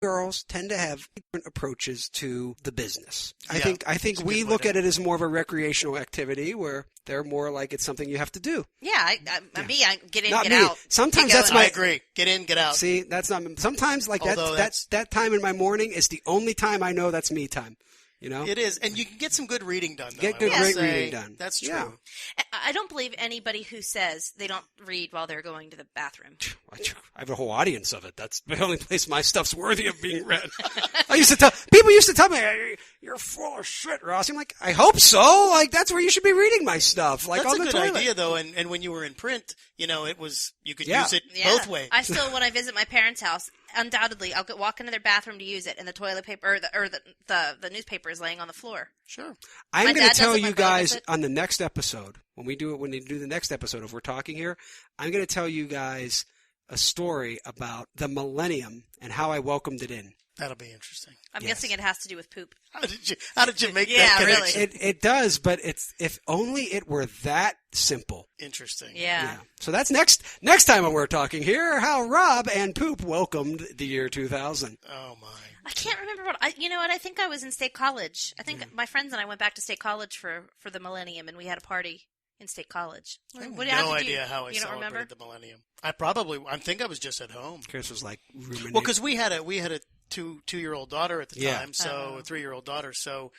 girls tend to have different approaches to the business. I Yeah, think we look at it as more of a recreational activity where they're more like it's something you have to do. Yeah, I get in, Not get me. out. Sometimes Get that's going. my. I agree. Get in, get out. See, that's not. Sometimes like Although that time in my morning is the only time I know that's me time. You know, It is, and you can get some good reading done. Though, Get I good, will great say. reading done. That's true. Yeah. I don't believe anybody who says they don't read while they're going to the bathroom. I have a whole audience of it. That's the only place my stuff's worthy of being read. People used to tell me, hey, "You're full of shit, Ross." I'm like, I hope so. Like that's where you should be reading my stuff. Like That's on a the good toilet. idea, though. And when you were in print, you could Yeah. use it Yeah. both ways. I still, when I visit my parents' house, undoubtedly I'll walk into their bathroom to use it, and the toilet paper or the newspaper is laying on the floor. Sure. I'm My going dad to tell does it, my you brother guys does it. on the next episode when they do the next episode. If we're talking here, I'm going to tell you guys a story about the millennium and how I welcomed it in. That'll be interesting. I'm Yes. guessing it has to do with poop. How did you make Yeah, that really. connection? It does, but it's if only it were that simple. Interesting. Yeah. So that's next time when we're talking here, how Rob and Poop welcomed the year 2000. Oh my. I can't remember you know what? I think I was in State College. I think my friends and I went back to State College for the millennium, and we had a party in State College. I have What do you have no to do? idea how I You don't celebrated remember? the millennium. I think I was just at home. Chris was like ruminating. Well, because we had a two-year-old daughter at the Yeah. time, so Oh. a 3-year-old daughter, so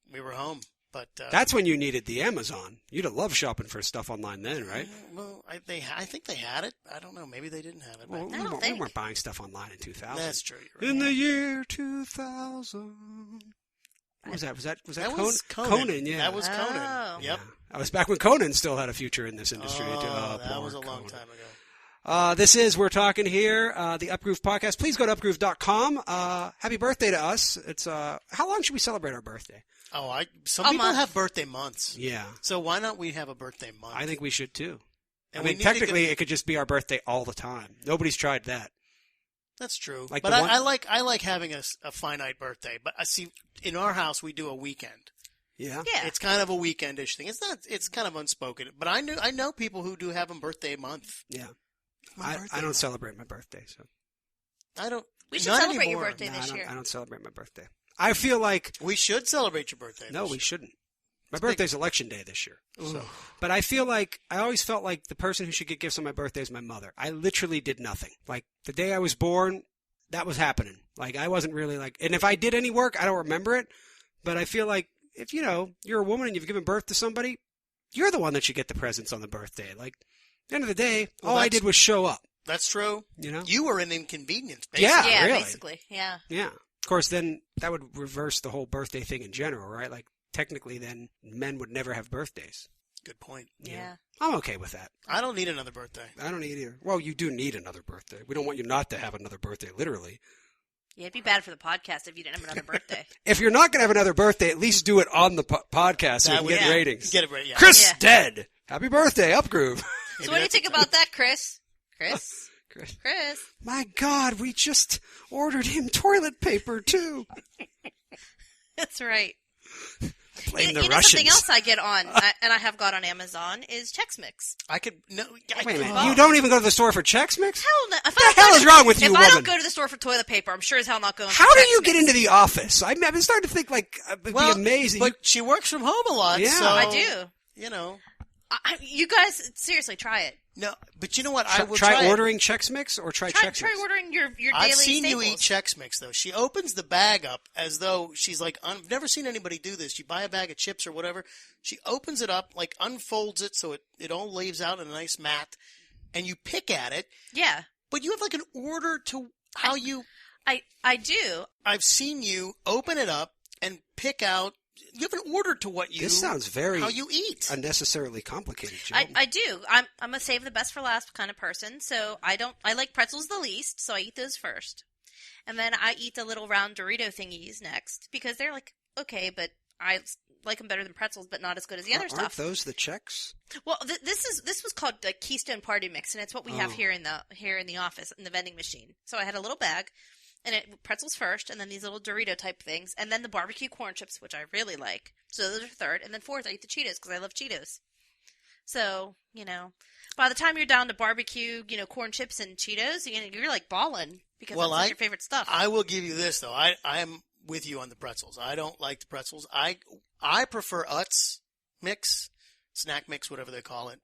we were home. But that's when you needed the Amazon. You'd have loved shopping for stuff online then, right? well, I think they had it. I don't know. Maybe they didn't have it. Well, back I then. don't we think. weren't buying stuff online in 2000. That's true. You're right. In the year 2000. What was that? Was that That Conan? was Conan. Conan, yeah. That was Oh. Conan. Yep. Yeah. That was back when Conan still had a future in this industry. Oh, too. that poor was a long Conan. time ago. This is We're Talking Here, the Upgroove Podcast. Please go to upgroove.com. Happy birthday to us. It's how long should we celebrate our birthday? Oh, some A people month. have birthday months. Yeah, So why not we have a birthday month? I think we should too. And I we mean, need to technically, it could just be our birthday all the time. Nobody's tried that. That's true. Like but the one- I like having a finite birthday. But I see in our house we do a weekend. Yeah. Yeah. It's kind of a weekendish thing. It's kind of unspoken. But I know people who do have a birthday month. Yeah. My I birthday don't month. celebrate my birthday, so I don't. We should not celebrate your anymore. birthday no, this year. I don't celebrate my birthday. I feel like We should celebrate your birthday. no, this we year. shouldn't. My It's big. birthday's election day this year. So. But I always felt like the person who should get gifts on my birthday is my mother. I literally did nothing. Like the day I was born, that was happening. Like I wasn't really like, and if I did any work, I don't remember it. But I feel like if you're a woman and you've given birth to somebody, you're the one that should get the presents on the birthday. Like at the end of the day, Well, all I that's- did was show up. That's true. You know? You were an inconvenience. Basically. Yeah, Yeah, really. basically. Yeah. Yeah. Of course, then that would reverse the whole birthday thing in general, right? Like technically, then men would never have birthdays. Good point. Yeah. I'm okay with that. I don't need another birthday. I don't need either. Well, you do need another birthday. We don't want you not to have another birthday, literally. Yeah, it'd be bad for the podcast if you didn't have another birthday. If you're not going to have another birthday, at least do it on the podcast so we That can would- get yeah, ratings. Get it right. Yeah. Chris Yeah. dead. Happy birthday, Upgroove. So what do you think about that, Chris? Chris? Chris. Chris? My God, we just ordered him toilet paper too. That's right. Blame the you know Russians. something else I get on, and I have got on Amazon, is Chex Mix. I could no. Wait a minute. You don't even go to the store for Chex Mix? Hell no. If the I don't hell go is to- wrong with you, If I don't woman? go to the store for toilet paper, I'm sure as hell not going How for do Chex you get Mix. into the office? I've been starting to think like it'd be amazing. But she works from home a lot. Yeah. so, I do. You know. You guys, seriously, try it. No, but you know what? I will try it. ordering Chex Mix or try Chex Mix. Try ordering your daily I've seen staples. you eat Chex Mix, though. She opens the bag up as though she's like, I've never seen anybody do this. You buy a bag of chips or whatever. She opens it up, like unfolds it so it all lays out in a nice mat, and you pick at it. Yeah, But you have like an order to how you... I do. I've seen you open it up and pick out... You have an order to what you... This sounds very how you eat. unnecessarily complicated, Jill. I do. I'm a save the best for last kind of person, so I like pretzels the least, so I eat those first. And then I eat the little round Dorito thingies next, because they're like, okay, but I like them better than pretzels, but not as good as the other Aren't stuff. those the Chex? Well, this was called the Keystone Party Mix, and it's what we have here in the office in the vending machine. So I had a little bag, and pretzels first, and then these little Dorito type things, and then the barbecue corn chips, which I really like. So those are third, and then fourth I eat the Cheetos because I love Cheetos. So, by the time you're down to barbecue, corn chips and Cheetos, you're like balling because that's your favorite stuff. I will give you this, though. I'm with you on the pretzels. I don't like the pretzels. I prefer Utz mix, snack mix, whatever they call it.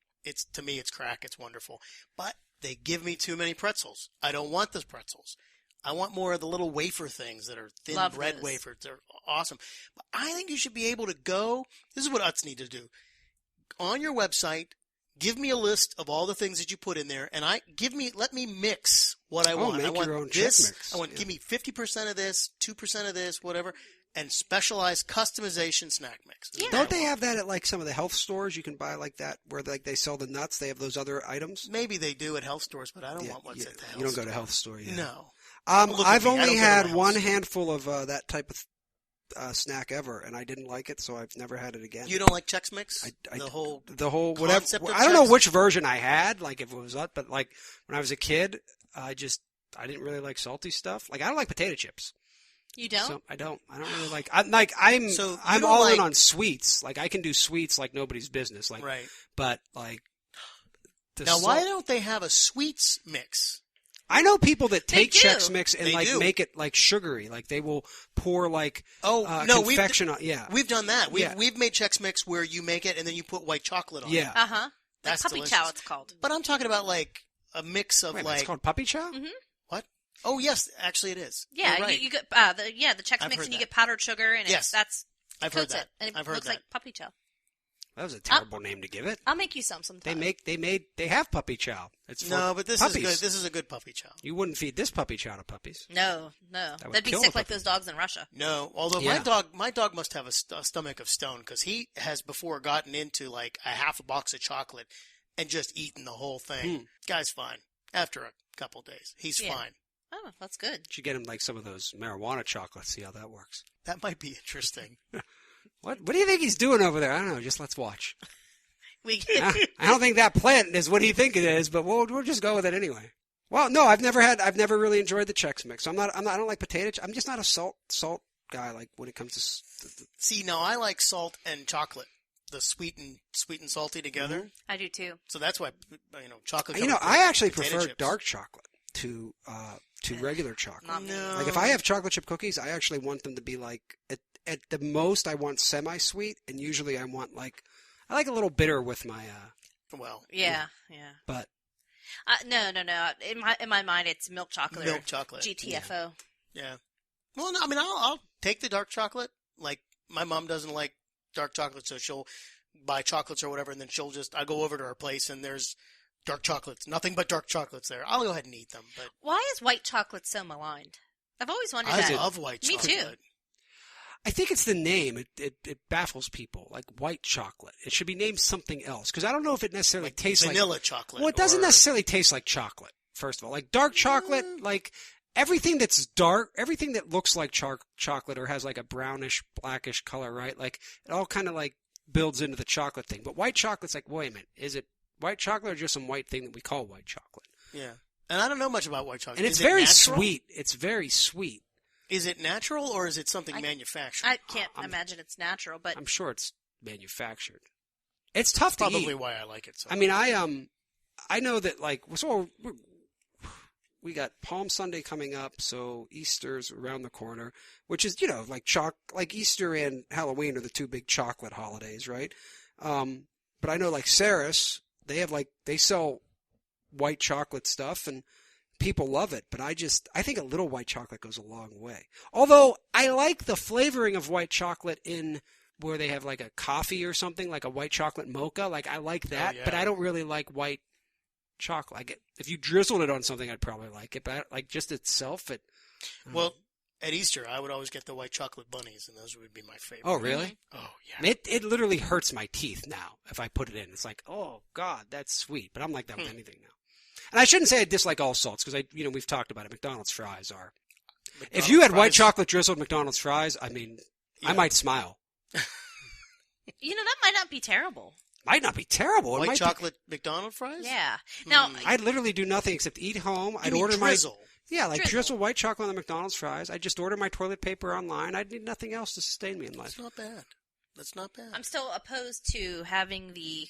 To me, it's crack. It's wonderful. But they give me too many pretzels. I don't want those pretzels. I want more of the little wafer things that are thin bread wafers. They're awesome. But I think you should be able to go. This is what Utz need to do. On your website, give me a list of all the things that you put in there, and let me mix what I want. I want your own this. chip mix. I want give me 50% of this, 2% of this, whatever, and specialized customization snack mix. Yeah. Don't they have that at like some of the health stores? You can buy like that where like they sell the nuts. They have those other items. Maybe they do at health stores, but I don't want what's at the health store. You don't go to health store. Yeah. No. I've only had one handful of that type of snack ever, and I didn't like it, so I've never had it again. You don't like Chex Mix? The whole whatever. concept of I don't know Chex? which version I had, like if it was up, but like when I was a kid, I didn't really like salty stuff. Like I don't like potato chips. You don't? So I don't really like. I'm all in on sweets. Like I can do sweets like nobody's business. Like Right. But like Now, why don't they have a sweets mix? I know people that They take do. Chex Mix and They like do. make it like sugary. Like they will pour like confection on. Yeah, We've done that. Yeah. We've made Chex Mix where you make it and then you put white chocolate on it. yeah. Uh-huh. That's Puppy delicious. chow, it's called. But I'm talking about like a mix of Wait, like it's called puppy chow. Mm-hmm. what? Oh yes, actually it is. Yeah, You're right. you get the Chex I've Mix heard and you that. get powdered sugar and Yes. I've heard coats that. it, and it I've heard looks that. like puppy chow. That was a terrible name to give it. I'll make you some sometime. They have puppy chow. It's for No, but this puppies. is good. This is a good puppy chow. You wouldn't feed this puppy chow to puppies. No. would They'd be kill sick the like those dogs in Russia. No, although Yeah. my dog must have a stomach of stone because he has before gotten into like a half a box of chocolate and just eaten the whole thing. Guy's fine after a couple days. He's Yeah. fine. Oh, that's good. Should get him like some of those marijuana chocolates. See how that works. That might be interesting. What do you think he's doing over there? I don't know. Just let's watch. We I don't think that plant is what you think it is, but we'll just go with it anyway. Well, no, I've never really enjoyed the Chex Mix. I don't like potato. I'm just not a salt guy. Like when it comes to See, now I like salt and chocolate, the sweet and salty together. I do too. So that's why chocolate. I actually potato prefer chips. dark chocolate to regular chocolate. Not me. No. Like if I have chocolate chip cookies, I actually want them to be like at the most I want semi-sweet, and usually I like a little bitter with my. Well, Yeah. But No. In my mind, it's milk chocolate. milk chocolate. GTFO. Yeah. Well, no, I mean, I'll take the dark chocolate. Like my mom doesn't like dark chocolate, so she'll buy chocolates or whatever, and then I go over to her place and there's dark chocolates, nothing but dark chocolates there. I'll go ahead and eat them. But Why is white chocolate so maligned? I've always wondered I that. love white Me chocolate. too. I think it's the name. It baffles people. Like white chocolate. It should be named something else because I don't know if it necessarily tastes like vanilla chocolate. Well, it doesn't or- necessarily taste like chocolate. First of all, like dark chocolate, like everything that's dark, everything that looks like chocolate or has like a brownish, blackish color, right? Like it all kind of like builds into the chocolate thing. But white chocolate's like, wait a minute, is it white chocolate or just some white thing that we call white chocolate? Yeah. And I don't know much about white chocolate. And it's Is it very natural? sweet. It's very sweet. Is it natural or is it something manufactured? I can't imagine it's natural, but I'm sure it's manufactured. It's tough to Probably eat. why I like it. So. I mean, I know that like we got Palm Sunday coming up, so Easter's around the corner, which is like Easter and Halloween are the two big chocolate holidays, right? But I know like Saris, they sell white chocolate stuff and people love it, but I think a little white chocolate goes a long way. Although I like the flavoring of white chocolate in where they have like a coffee or something, like a white chocolate mocha. Like I like that, yeah. but I don't really like white chocolate. If you drizzled it on something, I'd probably like it, but like just itself, Well, at Easter, I would always get the white chocolate bunnies, and those would be my favorite. Oh, really? Oh, yeah. It literally hurts my teeth now if I put it in. It's like, oh God, that's sweet. But I'm like that with anything now. And I shouldn't say I dislike all salts because we've talked about it. McDonald's fries are. If you had white chocolate drizzled McDonald's fries, I mean, I might smile. that might not be terrible. Might not be terrible. It White might chocolate McDonald's fries? Yeah. Now, I'd literally do nothing except eat home. You I'd mean order drizzle. drizzle white chocolate on the McDonald's fries. I'd just order my toilet paper online. I'd need nothing else to sustain me in life. That's not bad. I'm still opposed to having the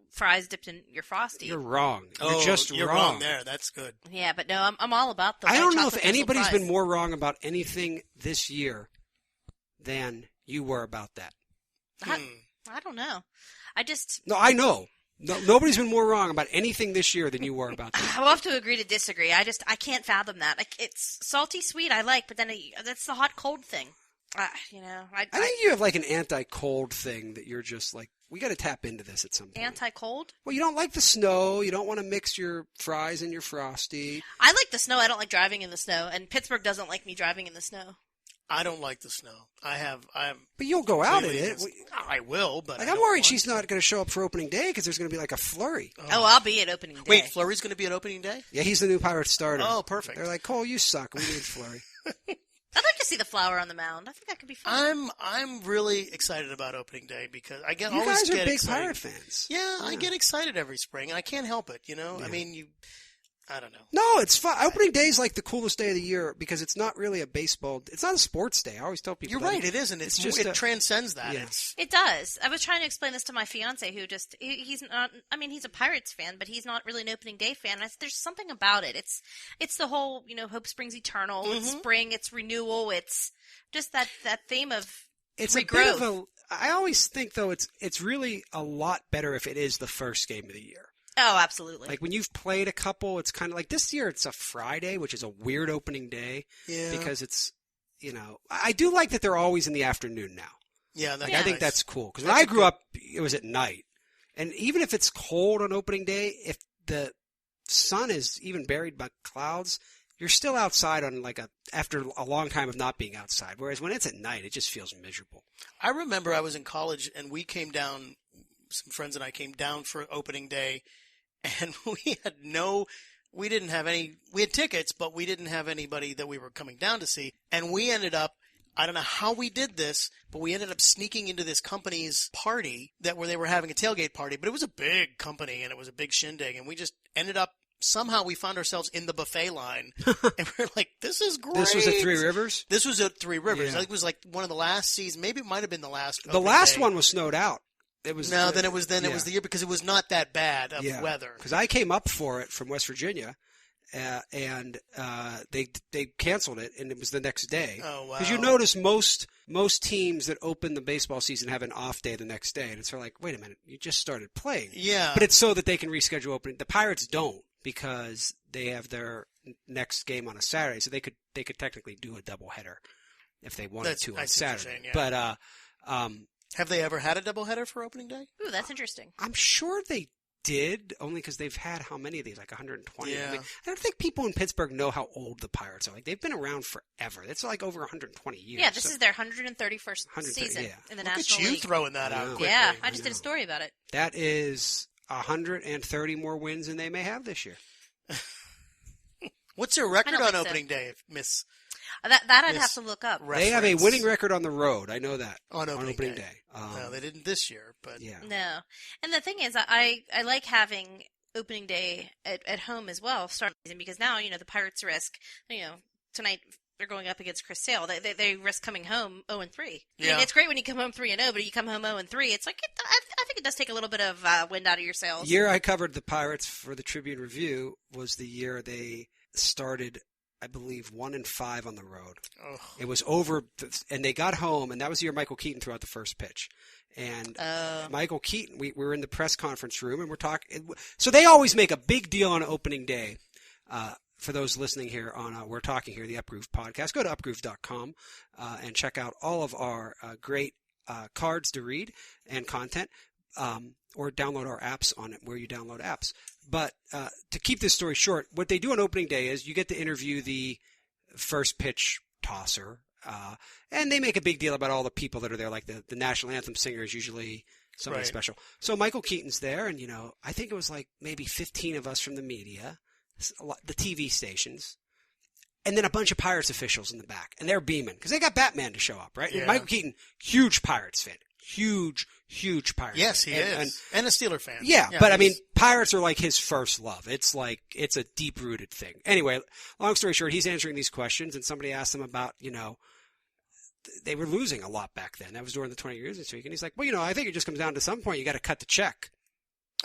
fries dipped in your Frosty. You're wrong. You're wrong there. That's good. Yeah, but no, I'm all about the I white don't know chocolate if drizzled anybody's fries. been more wrong about anything this year than you were about that. I don't know. I just... No, I know. No, nobody's been more wrong about anything this year than you were about that. I'll have to agree to disagree. I can't fathom that. Like, it's salty sweet I like, but then that's the hot cold thing. I think you have like an anti-cold thing that you're just like, we got to tap into this at some point. Anti-cold? Well, you don't like the snow. You don't want to mix your fries and your Frosty. I like the snow. I don't like driving in the snow, and Pittsburgh doesn't like me driving in the snow. I don't like the snow. But you'll go out in it. I will, but I'm worried she's not going to show up for opening day because there's going to be like a flurry. Oh, I'll be at opening day. Wait, Flurry's going to be at opening day? Yeah, he's the new Pirates starter. Oh, perfect. They're like, Cole, you suck. We need Flurry. I'd like to see the flower on the mound. I think that could be fun. I'm really excited about opening day because I You always guys are get big excited. Pirate fans. Yeah, I get excited every spring, and I can't help it. Yeah. I mean, I don't know. No, it's fun. Opening day is like the coolest day of the year because it's not really a baseball. It's not a sports day. I always tell people. You're right. It isn't. It's just it transcends that. Yeah. It does. I was trying to explain this to my fiance, who he's not. I mean, he's a Pirates fan, but he's not really an opening day fan. And I said, there's something about it. It's the whole hope springs eternal. Mm-hmm. It's spring. It's renewal. It's just that theme of it's regrowth. A bit of I always think though it's really a lot better if it is the first game of the year. Oh, absolutely. Like when you've played a couple, it's kind of like this year it's a Friday, which is a weird opening day because it's, I do like that they're always in the afternoon now. Yeah, I think that's cool. Because when I grew up, it was at night. And even if it's cold on opening day, if the sun is even buried by clouds, you're still outside on after a long time of not being outside. Whereas when it's at night, it just feels miserable. I remember I was in college and we came down, some friends and I came down for opening day. And we had tickets, but we didn't have anybody that we were coming down to see. And we ended up, I don't know how we did this, but we ended up sneaking into this company's party where they were having a tailgate party, but it was a big company and it was a big shindig. And we just ended up, somehow we found ourselves in the buffet line. And we're like, this is great. This was at Three Rivers? This was at Three Rivers. Yeah. I think it was like one of the last seasons. Maybe it might have been the last. The last one was snowed out. It was it was the year because it was not that bad of weather. Because I came up for it from West Virginia, and they canceled it, and it was the next day. Oh wow! Because you notice most teams that open the baseball season have an off day the next day, and it's sort of like, wait a minute, you just started playing. Yeah. But it's so that they can reschedule opening. The Pirates don't because they have their next game on a Saturday, so they could technically do a doubleheader if they wanted to on Saturday. But have they ever had a doubleheader for opening day? Ooh, that's interesting. I'm sure they did, only because they've had how many of these? Like 120. Yeah. I don't think people in Pittsburgh know how old the Pirates are. Like they've been around forever. It's like over 120 years. Yeah, this is their 131st season in the National Look at you League. throwing that out quickly. Yeah, I just did a story about it. That is 130 more wins than they may have this year. What's their record on opening day, Miss? That I'd have to look up. They have a winning record on the road. I know that. On opening day. No, they didn't this year, but yeah. No. And the thing is, I like having opening day at home as well, starting season, because now, the Pirates risk, tonight they're going up against Chris Sale. They risk coming home 0-3. Yeah. I mean, it's great when you come home 3-0, but you come home 0-3. It's like, I think it does take a little bit of wind out of your sails. The year I covered the Pirates for the Tribune Review was the year they started, I believe, 1-5 on the road. Oh. It was over, and they got home, and that was the year Michael Keaton threw out the first pitch. And Michael Keaton, we were in the press conference room, and we're talking. So they always make a big deal on opening day. For those listening here on We're Talking Here, the Upgroove podcast, go to upgroove.com and check out all of our great cards to read and content, or download our apps on it where you download apps. But to keep this story short, what they do on opening day is you get to interview the first pitch tosser, and they make a big deal about all the people that are there, like the national anthem singer is usually somebody special. So Michael Keaton's there, and I think it was like maybe 15 of us from the media, the TV stations, and then a bunch of Pirates officials in the back, and they're beaming because they got Batman to show up, right? Yeah. And Michael Keaton, huge Pirates fan, huge Pirates. Yes, fan. he is, and a Steeler fan. Yeah, but I mean, Pirates are like his first love. It's a deep rooted thing. Anyway, long story short, he's answering these questions, and somebody asked him about they were losing a lot back then. That was during the 20 years this week, and he's like, well, I think it just comes down to some point you got to cut the check.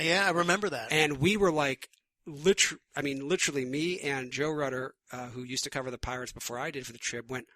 Yeah, I remember that. And we were like, literally me and Joe Rudder, who used to cover the Pirates before I did for the Trib, went,